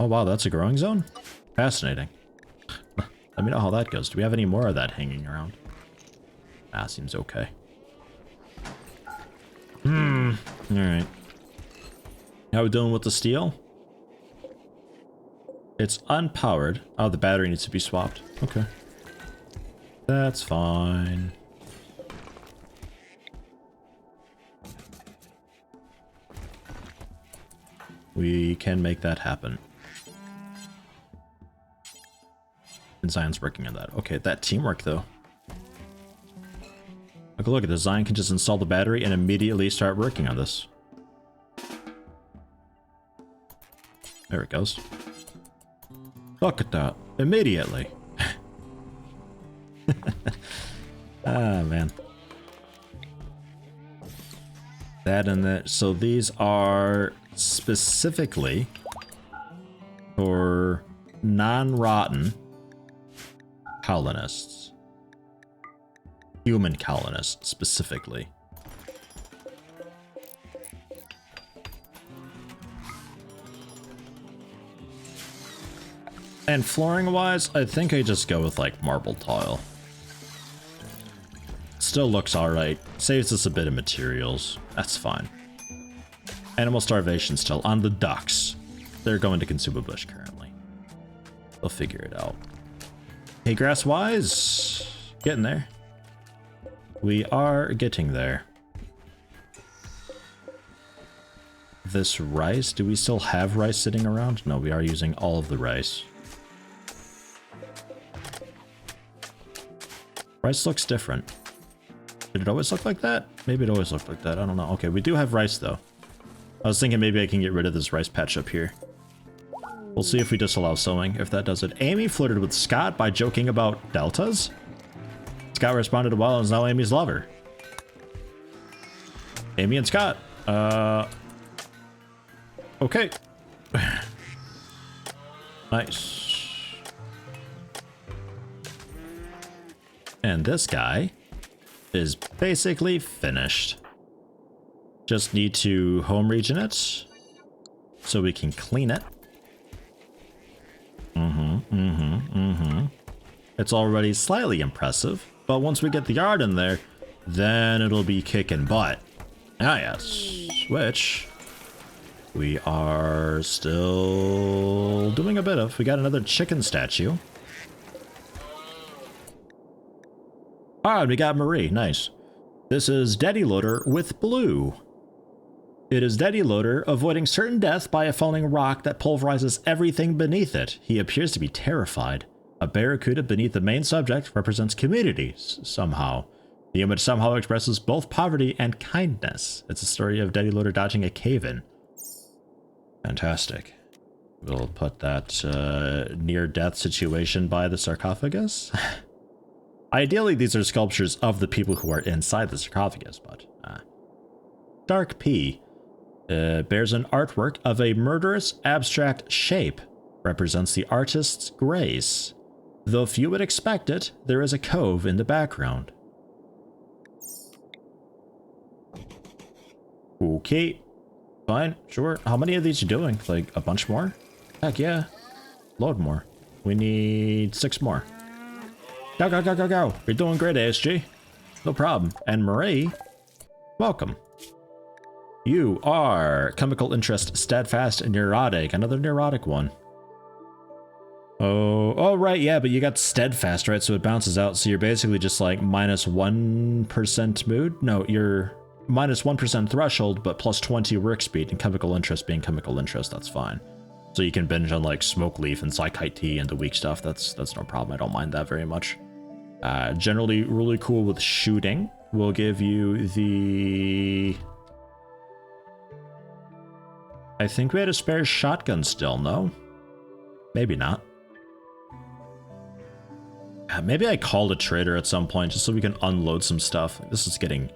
Oh wow, that's a growing zone? Fascinating. Let me know how that goes. Do we have any more of that hanging around? Ah, seems okay. Alright. How we doing with the steel? It's unpowered. Oh, the battery needs to be swapped. Okay. That's fine. We can make that happen. And Zion's working on that. Okay, that teamwork though. Look at this. Zion can just install the battery and immediately start working on this. There it goes. Look at that. Immediately. Ah, man. That and that. So these are specifically for non-rotten colonists. Human colonists, specifically. And flooring-wise, I think I just go with, like, marble tile. Still looks alright. Saves us a bit of materials. That's fine. Animal starvation still on the ducks. They're going to consume a bush currently. They'll figure it out. Hey, grass-wise, getting there. We are getting there. This rice, do we still have rice sitting around? No, we are using all of the rice. Rice looks different. Did it always look like that? Maybe it always looked like that. I don't know. Okay, we do have rice, though. I was thinking maybe I can get rid of this rice patch up here. We'll see if we disallow sowing, if that does it. Amy flirted with Scott by joking about deltas? Scott responded well and is now Amy's lover. Amy and Scott. Okay. Nice. And this guy is basically finished. Just need to home region it so we can clean it. It's already slightly impressive, but once we get the art in there, then it'll be kicking butt. Ah, yes. Which we are still doing a bit of. We got another chicken statue. Ah, we got Marie. Nice. This is Daddy Loader with Blue. It is Daddy Loader avoiding certain death by a falling rock that pulverizes everything beneath it. He appears to be terrified. A barracuda beneath the main subject represents community, somehow. The image somehow expresses both poverty and kindness. It's a story of Daddy Loader dodging a cave-in. Fantastic. We'll put that near-death situation by the sarcophagus. Ideally, these are sculptures of the people who are inside the sarcophagus, but... Dark P bears an artwork of a murderous abstract shape. Represents the artist's grace. Though few would expect it, there is a cove in the background. Okay. Fine, sure. How many of these are you doing? Like, a bunch more? Heck yeah. Load more. We need 6 more. Go, go, go, go, go. You're doing great, ASG. No problem. And Marie, welcome. You are chemical interest, steadfast, and neurotic. Another neurotic one. Oh, right, yeah, but you got steadfast, right? So it bounces out. So you're basically just like minus 1% mood. No, you're minus 1% threshold, but plus 20 work speed, and chemical interest being chemical interest. That's fine. So you can binge on like smoke leaf and psychite tea and the weak stuff. That's no problem. I don't mind that very much. Generally really cool with shooting. We'll give you the... I think we had a spare shotgun still, no? Maybe not. Maybe I called a trader at some point just so we can unload some stuff. This is getting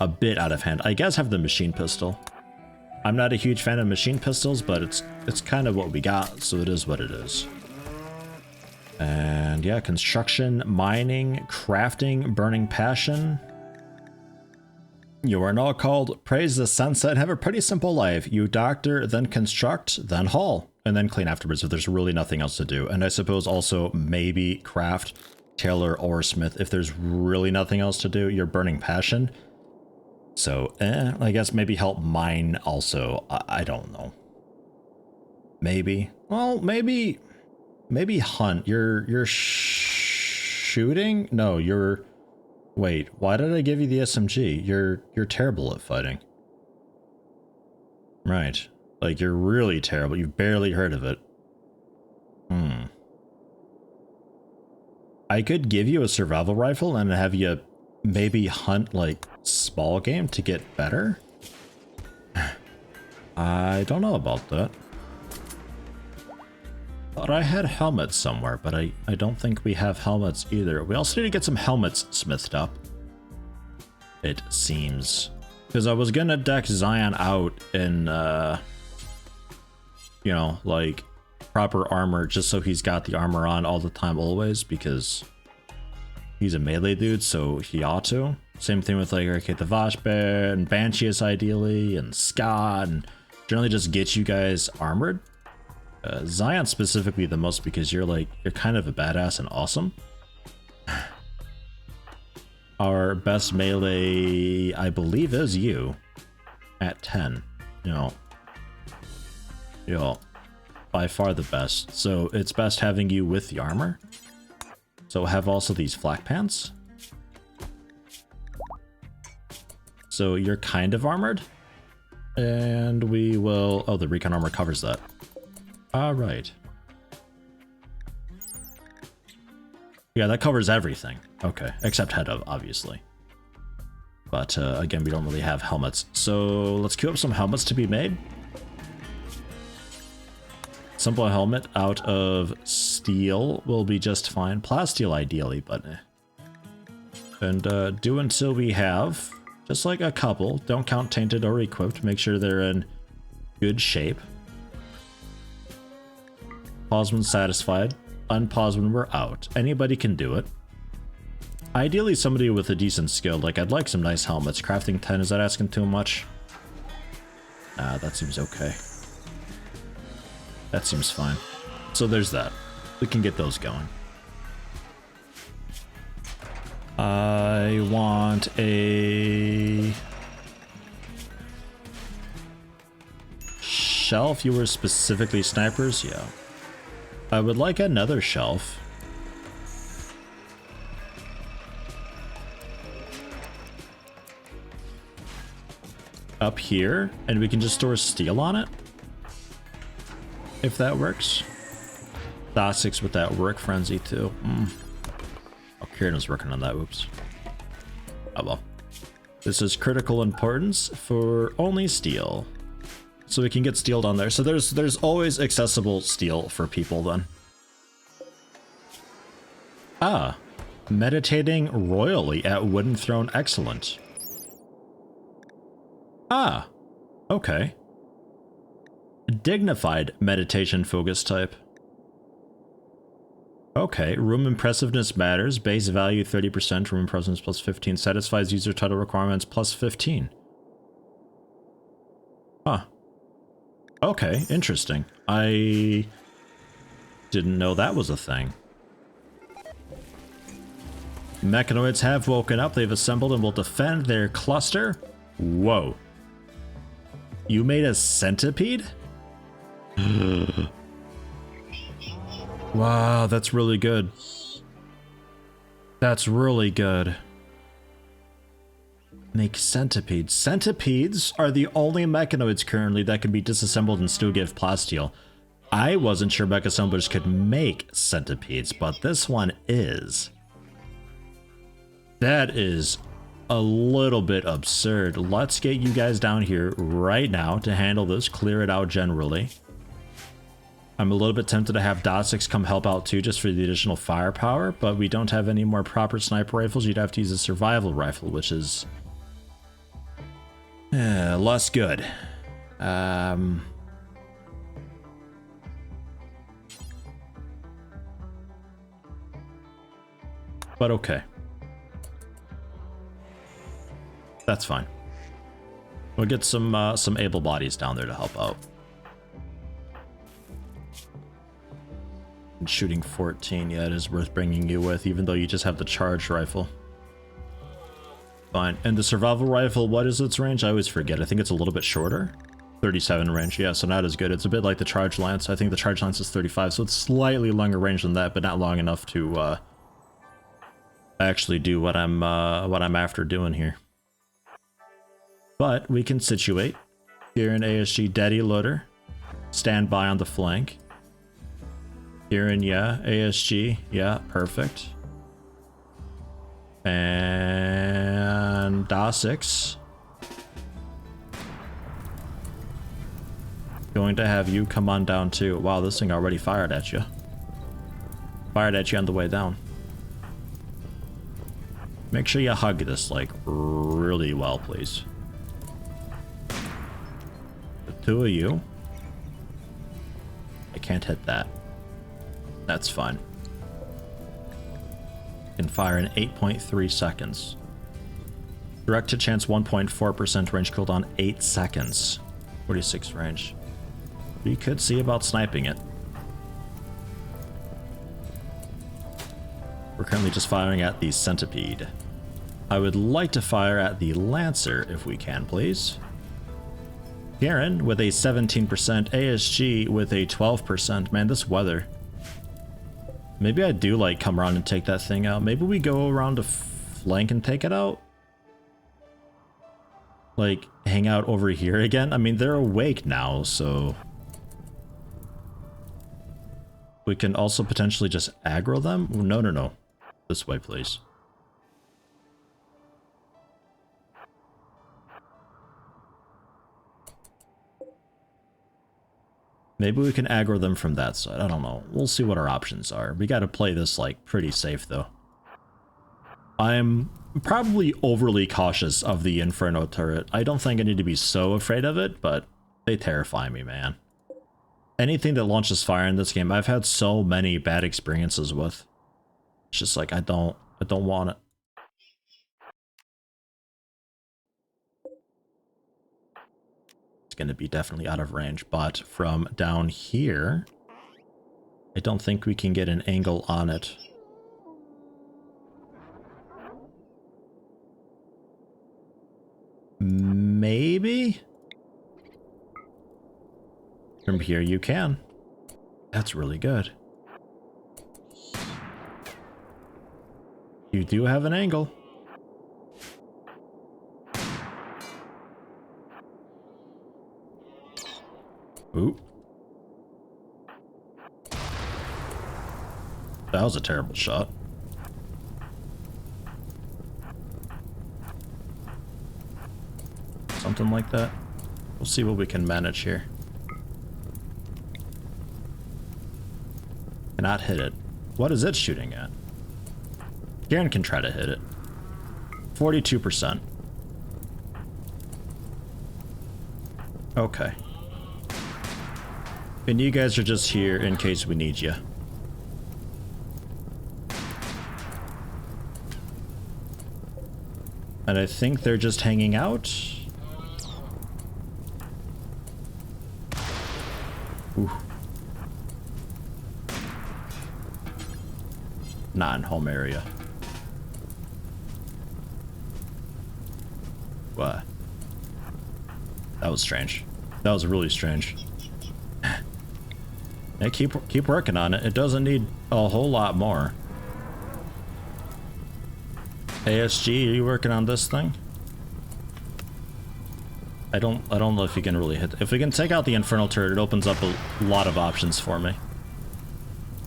a bit out of hand. I guess have the machine pistol. I'm not a huge fan of machine pistols, but it's kind of what we got, so it is what it is. And yeah, construction, mining, crafting, burning passion. You are now called praise the sunset and have a pretty simple life. You doctor, then construct, then haul. and then clean afterwards if there's really nothing else to do. And I suppose also maybe craft, tailor, or smith if there's really nothing else to do. You're burning passion. So, I guess maybe help mine also. I don't know. Maybe. Well, maybe hunt. You're shooting? No, you're... Wait, why did I give you the SMG? You're terrible at fighting. Right. Like, you're really terrible. You've barely heard of it. I could give you a survival rifle and have you maybe hunt, like, small game to get better? I don't know about that. Thought I had helmets somewhere, but I don't think we have helmets either. We also need to get some helmets smithed up, it seems. Because I was gonna deck Zion out in, you know, like, proper armor, just so he's got the armor on all the time always, because he's a melee dude, so he ought to. Same thing with, like, okay, the Vashbear and Banshees ideally, and Scott, and generally just get you guys armored. Zion specifically the most, because you're kind of a badass and awesome. Our best melee, I believe, is you at 10. Yo, by far the best. So it's best having you with the armor. So have also these flak pants. So you're kind of armored. And we will... Oh, the recon armor covers that. Alright. Yeah, that covers everything. Okay, except head of, obviously. But again, we don't really have helmets. So let's queue up some helmets to be made. Simple helmet out of steel will be just fine. Plasteel ideally, but And do until we have just like a couple. Don't count tainted or equipped. Make sure they're in good shape. Pause when satisfied. Unpause when we're out. Anybody can do it. Ideally somebody with a decent skill. Like, I'd like some nice helmets. Crafting 10, is that asking too much? That seems okay. That seems fine. So there's that. We can get those going. I want a... shelf. You were specifically snipers? Yeah. I would like another shelf. Up here, and we can just store steel on it. If that works. Dot6 with that work frenzy too. Oh, Kieran was working on that, oops. Oh well. This is critical importance for only steel. So we can get steel down there. So there's always accessible steel for people then. Ah, meditating royally at wooden throne, excellent. Ah, okay. Dignified meditation focus type. Okay, room impressiveness matters. Base value 30%, room impressiveness plus 15. Satisfies user title requirements plus 15. Huh. Okay, interesting. I didn't know that was a thing. Mechanoids have woken up. They've assembled and will defend their cluster. Whoa. You made a centipede? Wow, that's really good. That's really good. Make centipedes. Centipedes are the only mechanoids currently that can be disassembled and still give plasteel. I wasn't sure mech assemblers could make centipedes, but this one is. That is a little bit absurd. Let's get you guys down here right now to handle this, clear it out generally. I'm a little bit tempted to have Dot6 come help out too, just for the additional firepower, but we don't have any more proper sniper rifles. You'd have to use a survival rifle, which is less good. But okay. That's fine. We'll get some able bodies down there to help out. And shooting 14, yeah, it is worth bringing you with, even though you just have the charged rifle. Fine. And the survival rifle, what is its range? I always forget. I think it's a little bit shorter. 37 range, yeah, so not as good. It's a bit like the charge lance. I think the charge lance is 35, so it's slightly longer range than that, but not long enough to actually do what I'm after doing here. But we can situate here in ASG Daddy Loader. Stand by on the flank. Here in, yeah, ASG, yeah, perfect. And Da6. Going to have you come on down too. Wow, this thing already fired at you. Fired at you on the way down. Make sure you hug this, like, really well, please. The two of you. I can't hit that. That's fine. Can fire in 8.3 seconds. Direct to chance 1.4% range cooldown 8 seconds. 46 range. We could see about sniping it. We're currently just firing at the centipede. I would like to fire at the lancer if we can, please. Garen with a 17%, ASG with a 12%. Man, this weather. Maybe I do like come around and take that thing out. Maybe we go around to flank and take it out. Like, hang out over here again. I mean, they're awake now, so... We can also potentially just aggro them? No, no, no. This way, please. Maybe we can aggro them from that side. I don't know. We'll see what our options are. We gotta play this, like, pretty safe, though. I'm probably overly cautious of the Inferno turret. I don't think I need to be so afraid of it, but they terrify me, man. Anything that launches fire in this game, I've had so many bad experiences with. It's just like, I don't want it. It's going to be definitely out of range, but from down here, I don't think we can get an angle on it. Maybe? From here you can. That's really good. You do have an angle. Ooh. That was a terrible shot. Something like that. We'll see what we can manage here. Cannot hit it. What is it shooting at? Garen can try to hit it. 42%. Okay. And you guys are just here in case we need you. And I think they're just hanging out. Ooh. Not in home area. What? That was strange. That was really strange. Yeah, keep working on it. It doesn't need a whole lot more. ASG, are you working on this thing? I don't know if you can really hit. If we can take out the infernal turret, it opens up a lot of options for me.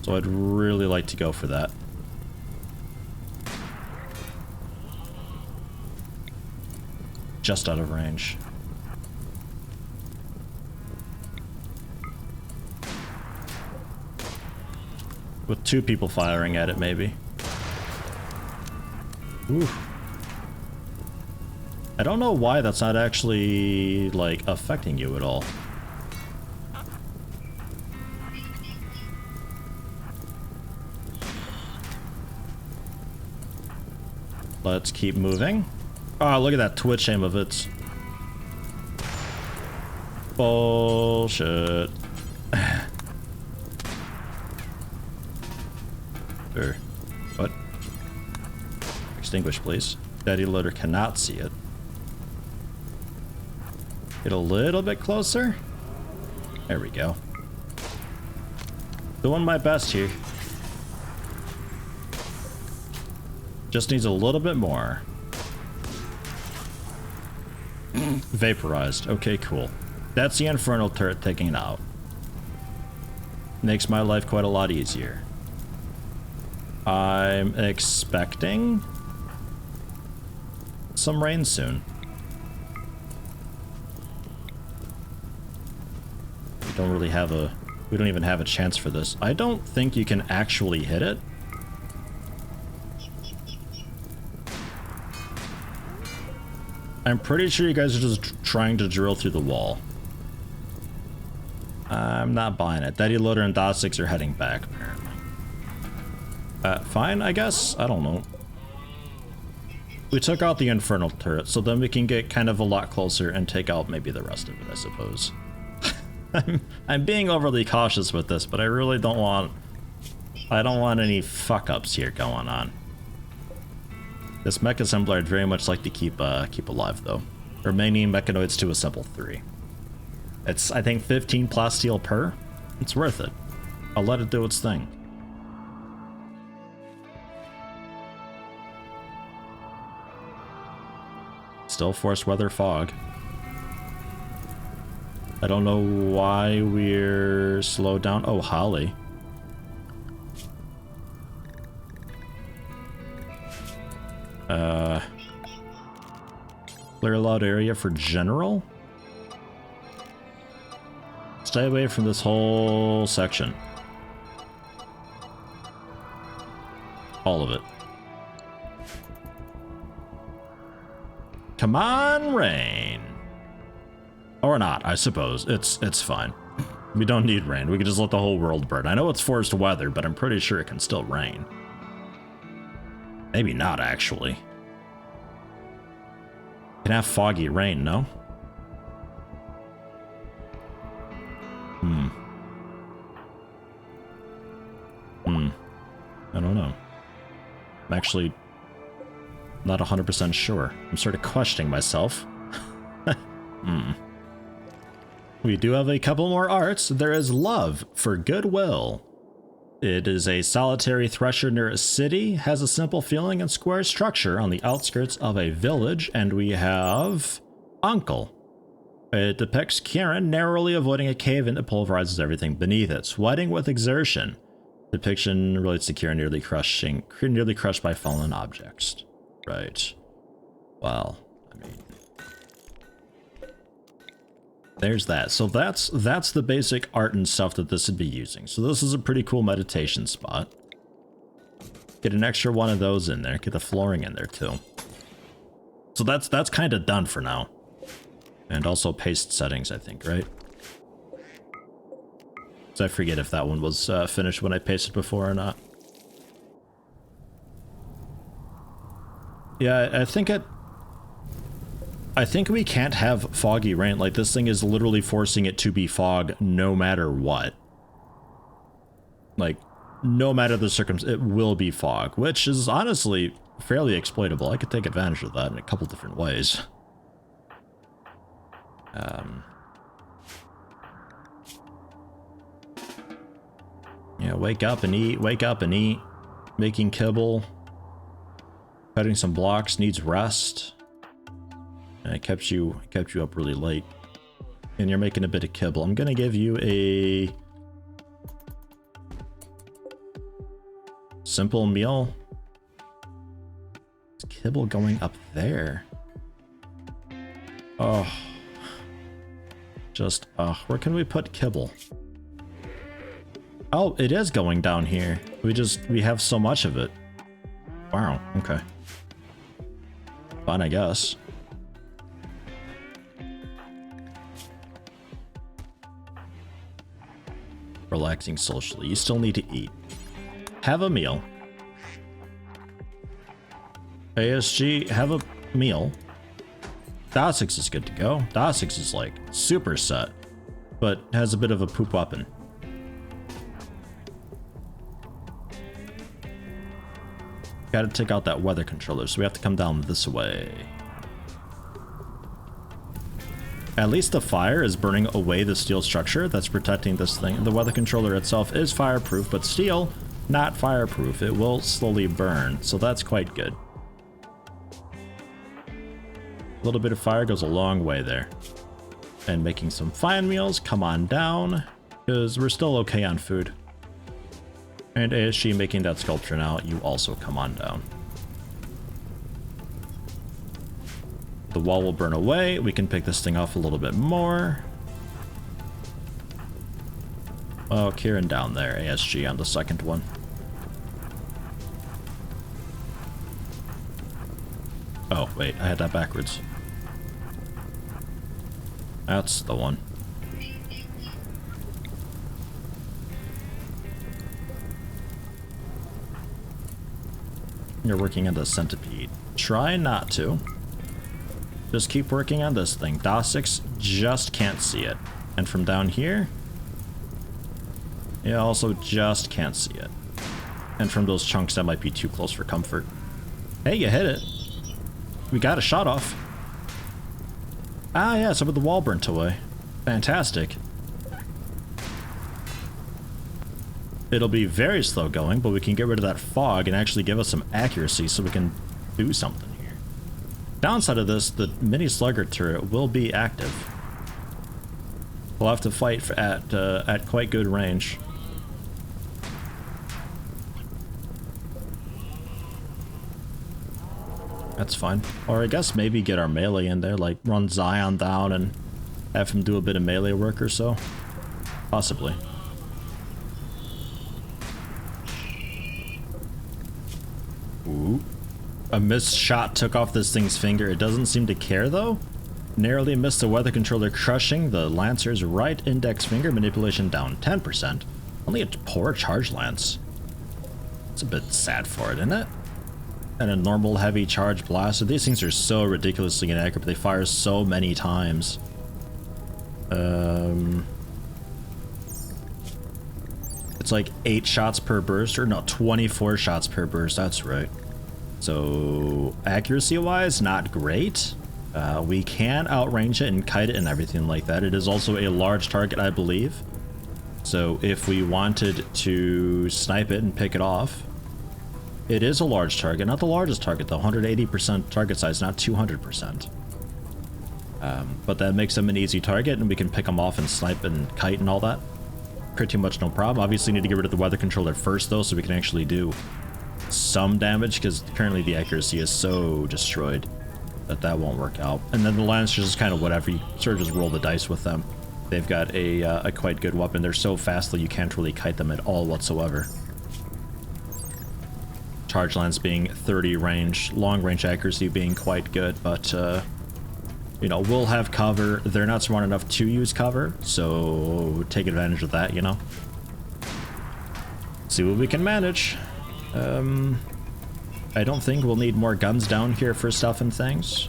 So I'd really like to go for that. Just out of range. With two people firing at it, maybe. Ooh. I don't know why that's not actually, like, affecting you at all. Let's keep moving. Oh, look at that Twitch aim of it. Bullshit. Or what? Extinguish, please. Daddy loader cannot see it. Get a little bit closer. There we go. Doing my best here. Just needs a little bit more. Vaporized. Okay, cool. That's the infernal turret taking it out. Makes my life quite a lot easier. I'm expecting some rain soon. We don't even have a chance for this. I don't think you can actually hit it. I'm pretty sure you guys are just trying to drill through the wall. I'm not buying it. Daddy Loader and Dot6 are heading back, apparently. Fine, I guess? I don't know. We took out the infernal turret, so then we can get kind of a lot closer and take out maybe the rest of it, I suppose. I'm being overly cautious with this, but I really don't want... I don't want any fuck-ups here going on. This mech assembler I'd very much like to keep alive, though. Remaining mechanoids to assemble 3. It's, I think, 15 plasteel per. It's worth it. I'll let it do its thing. Still forced weather fog. I don't know why we're slowed down. Oh, Holly. Clear a loud area for general? Stay away from this whole section. All of it. Come on, rain. Or not, I suppose. It's fine. We don't need rain. We can just let the whole world burn. I know it's forced weather, but I'm pretty sure it can still rain. Maybe not, actually. Can have foggy rain, no? I don't know. I'm actually not 100% sure. I'm sort of questioning myself. We do have a couple more arts. There is Love for Goodwill. It is a solitary thresher near a city, has a simple feeling and square structure on the outskirts of a village, and we have Uncle. It depicts Kieran narrowly avoiding a cave-in that pulverizes everything beneath it, sweating with exertion. Depiction relates to Kieran nearly crushed by fallen objects. Right. Well, I mean, there's that. So that's the basic art and stuff that this would be using. So this is a pretty cool meditation spot. Get an extra one of those in there. Get the flooring in there too. So that's kind of done for now. And also paste settings, I think, right? So I forget if that one was finished when I pasted before or not. Yeah, I think we can't have foggy rain. Like, this thing is literally forcing it to be fog no matter what. Like, no matter the circumstance, it will be fog, which is honestly fairly exploitable. I could take advantage of that in a couple different ways. Yeah, wake up and eat, making kibble, cutting some blocks, needs rest. And I kept you up really late. And you're making a bit of kibble. I'm gonna give you a simple meal. Is kibble going up there? Oh. Just, where can we put kibble? Oh, it is going down here. We have so much of it. Wow, okay. Fine, I guess. Relaxing socially. You still need to eat. Have a meal. ASG, have a meal. Dot6 is good to go. Dot6 is like super set, but has a bit of a poop weapon. gotta take out that weather controller, so we have to come down this way. At least the fire is burning away the steel structure that's protecting this thing. The weather controller itself is fireproof, but steel, not fireproof. It will slowly burn, so that's quite good. A little bit of fire goes a long way there. And making some fine meals, come on down, because we're still okay on food. And ASG making that sculpture now, you also come on down. The wall will burn away. We can pick this thing off a little bit more. Oh, Kieran down there, ASG on the second one. Oh, wait, I had that backwards. That's the one. You're working on the centipede. Try not to. Just keep working on this thing. DOS6 just can't see it. And from down here, you also just can't see it. And from those chunks, that might be too close for comfort. Hey, you hit it. We got a shot off. Ah, yeah, some of the wall burnt away. Fantastic. It'll be very slow going, but we can get rid of that fog and actually give us some accuracy so we can do something here. Downside of this, the mini slugger turret will be active. We'll have to fight at quite good range. That's fine. Or I guess maybe get our melee in there, like run Zion down and have him do a bit of melee work or so. Possibly. Ooh. A missed shot took off this thing's finger. It doesn't seem to care though. Narrowly missed the weather controller, crushing the Lancer's right index finger. Manipulation down 10%. Only a poor charge lance. It's a bit sad for it, isn't it? And a normal heavy charge blaster. These things are so ridiculously inaccurate, but they fire so many times. It's like 8 shots per burst, or no, 24 shots per burst, that's right. So, accuracy-wise, not great. We can outrange it and kite it and everything like that. It is also a large target, I believe. So, if we wanted to snipe it and pick it off, it is a large target, not the largest target though, 180% target size, not 200%. But that makes them an easy target and we can pick them off and snipe and kite and all that. Pretty much no problem. Obviously need to get rid of the weather controller first though, so we can actually do some damage, because currently the accuracy is so destroyed that that won't work out. And then the Lancers is kind of whatever, you sort of just roll the dice with them. They've got a quite good weapon. They're so fast that you can't really kite them at all whatsoever. Charge lance being 30 range, long range accuracy being quite good, but you know, we'll have cover. They're not smart enough to use cover, so take advantage of that, you know. See what we can manage. I don't think we'll need more guns down here for stuff and things.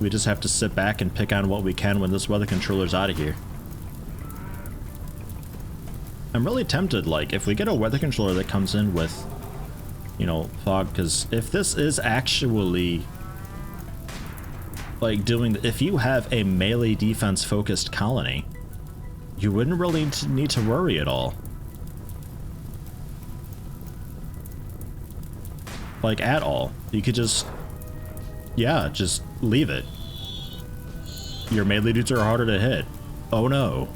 We just have to sit back and pick on what we can when this weather controller's out of here. I'm really tempted, like, if we get a weather controller that comes in with, you know, fog, because if this is actually like doing, if you have a melee defense focused colony, you wouldn't really need to worry at all. Like, at all. You could just, yeah, just leave it. Your melee dudes are harder to hit. Oh no.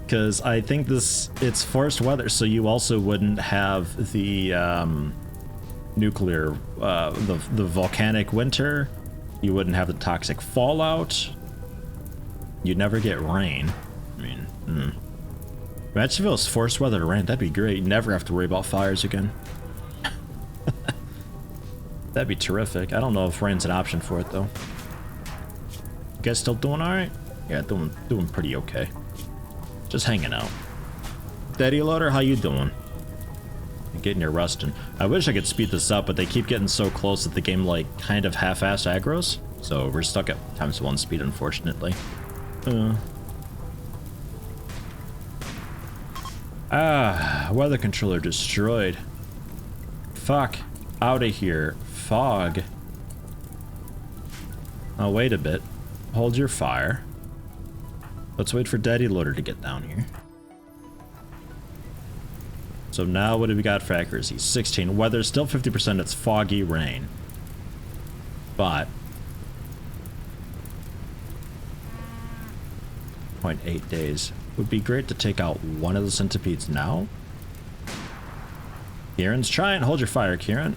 Because I think it's forced weather, so you also wouldn't have the nuclear, the volcanic winter. You wouldn't have the toxic fallout. You'd never get rain. I mean, imagine if it was forced weather to rain. That'd be great. You'd never have to worry about fires again. That'd be terrific. I don't know if rain's an option for it though. You guys still doing all right? Yeah, doing pretty okay. Just hanging out. Daddy Loader, how you doing? You're getting your rustin'. I wish I could speed this up, but they keep getting so close that the game like kind of half-assed aggroes. So we're stuck at ×1 speed, unfortunately. Weather controller destroyed. Fuck. Out of here. Fog. Oh, wait a bit. Hold your fire. Let's wait for Daddy Loader to get down here. So now what do we got for accuracy? 16. Weather still 50%. It's foggy rain. But 0.8 days. Would be great to take out one of the centipedes now. Kieran's trying. Hold your fire, Kieran.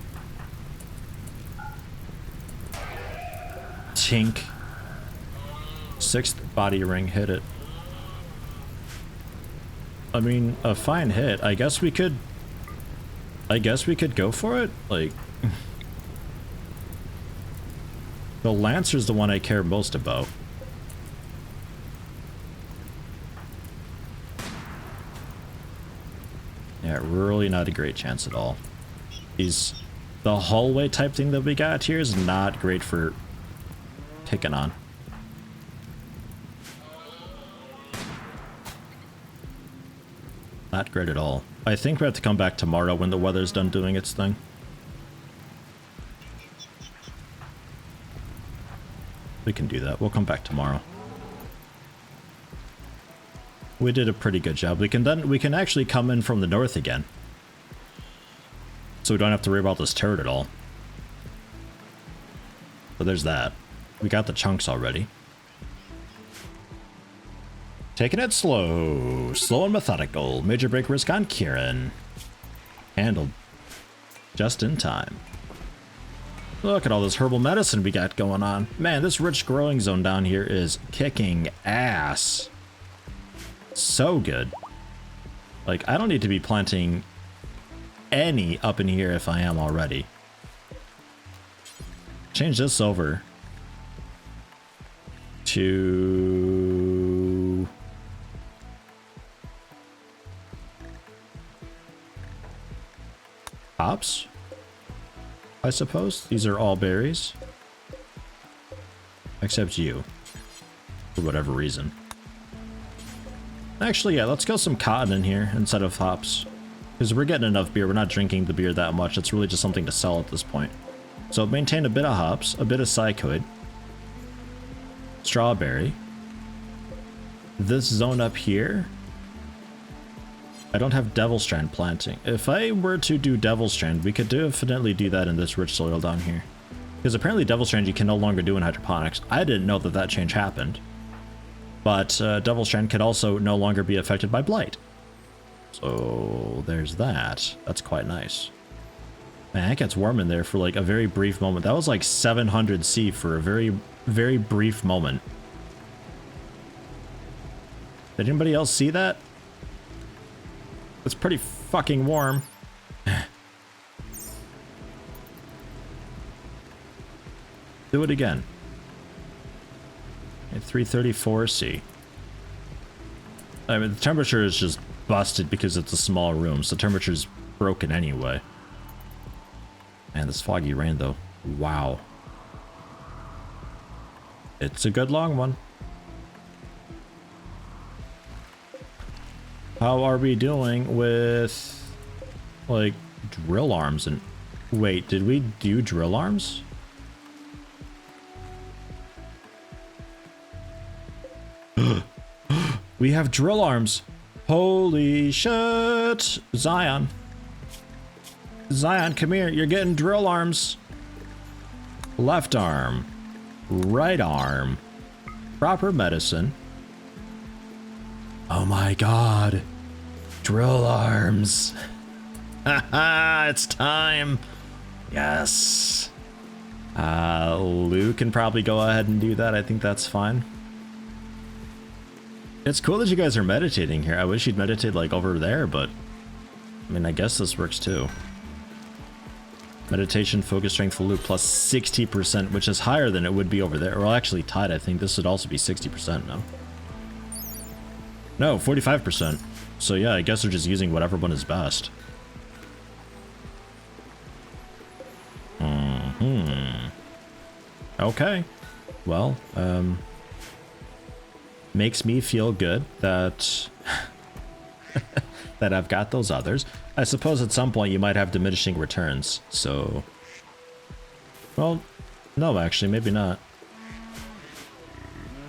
Tink. 6th body ring hit it. I mean, a fine hit. I guess we could go for it. Like, the Lancer's the one I care most about. Yeah, really not a great chance at all. The hallway type thing that we got here is not great for kicking on. Not great at all. I think we have to come back tomorrow when the weather's done doing its thing. We can do that. We'll come back tomorrow. We did a pretty good job. We can actually come in from the north again. So we don't have to worry about this turret at all. So there's that. We got the chunks already. Taking it slow. Slow and methodical. Major break risk on Kieran. Handled. Just in time. Look at all this herbal medicine we got going on. Man, this rich growing zone down here is kicking ass. So good. Like, I don't need to be planting any up in here if I am already. Change this over to hops, I suppose. These are all berries. Except you. For whatever reason. Actually, yeah, let's go some cotton in here instead of hops. Because we're getting enough beer. We're not drinking the beer that much. It's really just something to sell at this point. So maintain a bit of hops, a bit of psychoid. Strawberry. This zone up here. I don't have Devil Strand planting. If I were to do Devil Strand, we could definitely do that in this rich soil down here. Because apparently Devil Strand you can no longer do in hydroponics. I didn't know that that change happened. But Devil Strand could also no longer be affected by blight. So there's that. That's quite nice. Man, it gets warm in there for like a very brief moment. That was like 700 C for a very, very brief moment. Did anybody else see that? It's pretty fucking warm. Do it again. At 334 C. I mean, the temperature is just busted because it's a small room, so the temperature's broken anyway. Man, this foggy rain, though. Wow. It's a good long one. How are we doing with, like, drill arms? And wait, did we do drill arms? We have drill arms. Holy shit. Zion. Zion, come here. You're getting drill arms. Left arm. Right arm. Proper medicine. Oh my god. Drill arms. Haha, it's time. Yes. Lou can probably go ahead and do that. I think that's fine. It's cool that you guys are meditating here. I wish you'd meditate like over there, but I mean, I guess this works too. Meditation, focus, strength for Lou plus 60%, which is higher than it would be over there. Or actually tied, I think. This would also be 60% now. No, 45%. So yeah, I guess they're just using whatever one is best. Okay. Well, makes me feel good that that I've got those others. I suppose at some point you might have diminishing returns, so... Well, no, actually, maybe not.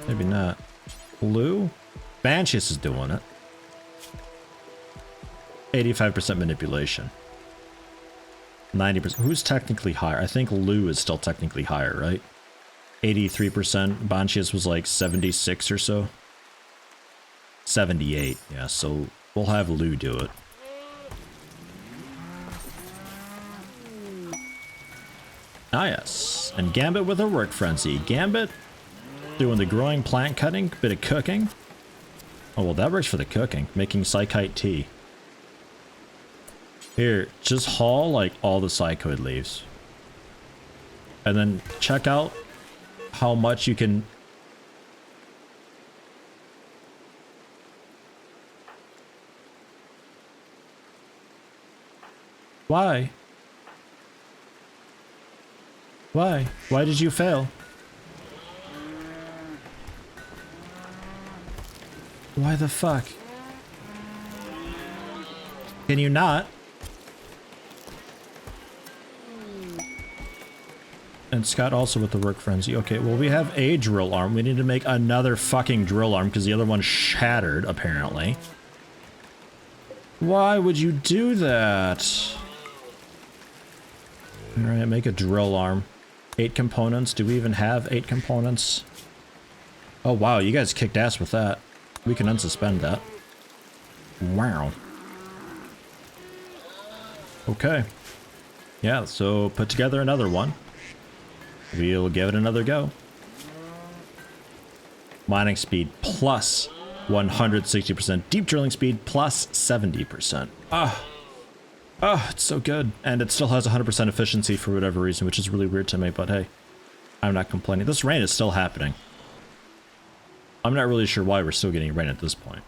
Maybe not. Blue? Banshees is doing it. 85% manipulation. 90%. Who's technically higher? I think Lou is still technically higher, right? 83%. Banshees was like 76 or so. 78. Yeah, so we'll have Lou do it. Ah, yes. And Gambit with a work frenzy. Gambit doing the growing plant cutting, bit of cooking. Oh, well, that works for the cooking. Making psychite tea. Here, just haul like all the psychoid leaves. And then check out how much you can... Why? Why? Why did you fail? Why the fuck? Can you not? And Scott also with the work frenzy. Okay, well we have a drill arm. We need to make another fucking drill arm because the other one shattered, apparently. Why would you do that? Alright, make a drill arm. 8 components. Do we even have 8 components? Oh wow, you guys kicked ass with that. We can unsuspend that. Wow. Okay. Yeah, so put together another one. We'll give it another go. Mining speed plus 160%. Deep drilling speed plus 70%. Oh, it's so good. And it still has 100% efficiency for whatever reason, which is really weird to me, but hey, I'm not complaining. This rain is still happening. I'm not really sure why we're still getting rain at this point.